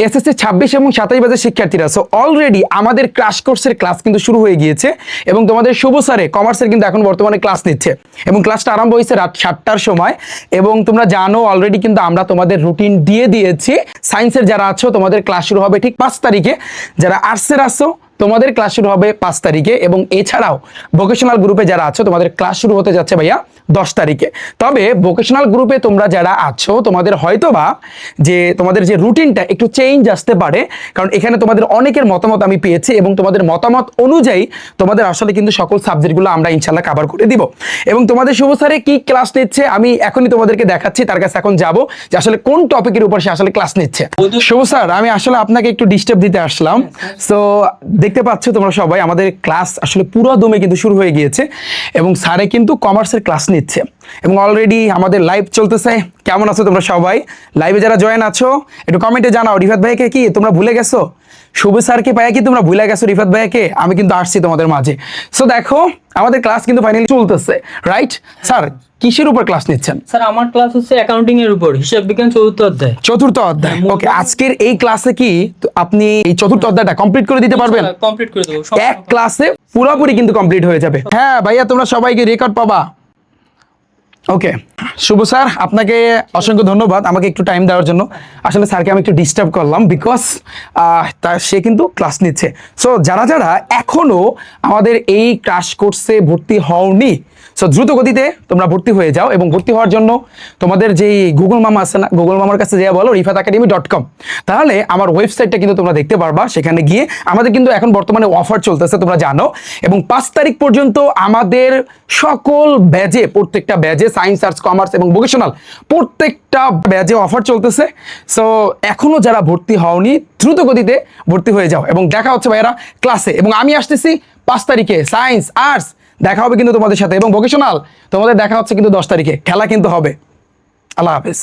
SSC 26 এবং 27 ব্যাচের শিক্ষার্থীরা, সো অলরেডি আমাদের ক্র্যাশ কোর্সের ক্লাস কিন্তু শুরু হয়ে গিয়েছে এবং তোমাদের শুভ স্যারে কমার্সের কিন্তু এখন বর্তমানে ক্লাস নিচ্ছে এবং ক্লাসটা আরম্ভ হয়েছে রাত 7টার সময়। এবং তোমরা জানো অলরেডি কিন্তু আমরা তোমাদের রুটিন দিয়ে দিয়েছি। সায়েন্সের যারা আছো তোমাদের ক্লাস শুরু হবে ঠিক 5 তারিখে, যারা আর্টসের আছো তোমাদের ক্লাস শুরু হবে 5 তারিখে, এবং এছাড়াও ভোকেশনাল গ্রুপে যারা আছো তোমাদের ক্লাস শুরু হতে যাচ্ছে ভাইয়া 10 তারিখে। তবে ভোকেশনাল গ্রুপে তোমরা যারা আছো তোমাদের হয়তোবা যে তোমাদের যে রুটিনটা একটু চেঞ্জ আসতে পারে, কারণ এখানে তোমাদের অনেকের মতামত আমি পেয়েছি এবং তোমাদের মতামত অনুযায়ী তোমাদের আসলে কিন্তু সকল সাবজেক্টগুলো আমরা ইনশাল্লাহ কভার করে দিব। এবং তোমাদের শুভ স্যারে কি ক্লাস নিচ্ছে আমি এখনই তোমাদেরকে দেখাচ্ছি, তার কাছে এখন যাব যে আসলে কোন টপিকের উপর সে আসলে ক্লাস নিচ্ছে। শুভ স্যার, আমি আসলে আপনাকে একটু ডিস্টার্ব দিতে আসলাম। সো দেখতে পাচ্ছ তোমরা সবাই আমাদের ক্লাস আসলে পুরো দমে কিন্তু শুরু হয়ে গিয়েছে এবং স্যারে কিন্তু কমার্সের ক্লাস নিচ্ছে এবং অলরেডি আমাদের লাইভ চলতেছে। কেমন আছো তোমরা সবাই? লাইভে যারা জয়েন আছো একটু কমেন্টে জানাও, রিফাত ভাইকে কি তোমরা ভুলে গেছো? শুভ স্যারকে পাইয়া কি তোমরা ভুলে গেছো রিফাত ভাইকে? আমি কিন্তু আসছি তোমাদের মাঝে। সো দেখো আমাদের ক্লাস কিন্তু ফাইনালি চলতেছে, রাইট? স্যার কিসের উপর ক্লাস নিচ্ছেন? স্যার আমার ক্লাস হচ্ছে অ্যাকাউন্টিং এর উপর, হিসাব বিজ্ঞান চতুর্থ অধ্যায়। চতুর্থ অধ্যায়, ওকে। আজকের এই ক্লাসে কি আপনি এই চতুর্থ অধ্যায়টা কমপ্লিট করে দিতে পারবেন? কমপ্লিট করে দেবো, এক ক্লাসে পুরোপুরি কিন্তু কমপ্লিট হয়ে যাবে। হ্যাঁ ভাইয়া, তোমরা সবাইকে রেকর্ড পাবা। ওকে শুভ স্যার, আপনাকে অসংখ্য ধন্যবাদ আমাকে একটু টাইম দেওয়ার জন্য। আসলে স্যারকে আমি একটু ডিস্টার্ব করলাম বিকজ সে কিন্তু ক্লাস নিচ্ছে। সো যারা যারা এখনো আমাদের এই ক্র্যাশ কোর্সে ভর্তি হওনি, সো দ্রুত গতিতে তোমরা ভর্তি হয়ে যাও। এবং ভর্তি হওয়ার জন্য তোমাদের যেই গুগল মামা আছে না, গুগল মামার কাছে যেয়ে বলো rifatacademy.com, তাহলে আমার ওয়েবসাইটটা কিন্তু তোমরা দেখতে পারবা। সেখানে গিয়ে আমাদের কিন্তু এখন বর্তমানে অফার চলতেছে তোমরা জানো, এবং 5 তারিখ পর্যন্ত আমাদের সকল ব্যাজে, প্রত্যেকটা ব্যাজে সায়েন্স, আর্টস, কমার্স এবং ভোকেশনাল প্রত্যেকটা ব্যাজে অফার চলতেছে। সো এখনো যারা ভর্তি হওনি দ্রুত গতিতে ভর্তি হয়ে যাও এবং দেখা হচ্ছে ভাইয়েরা ক্লাসে। এবং আমি আসতেছি 5 তারিখে সায়েন্স, আর্টস দেখা হবে কিন্তু তোমাদের সাথে, এবং ভোকেশনাল তোমাদের দেখা হচ্ছে কিন্তু 10 তারিখে। খেলা কিন্তু হবে। আল্লাহ হাফেজ।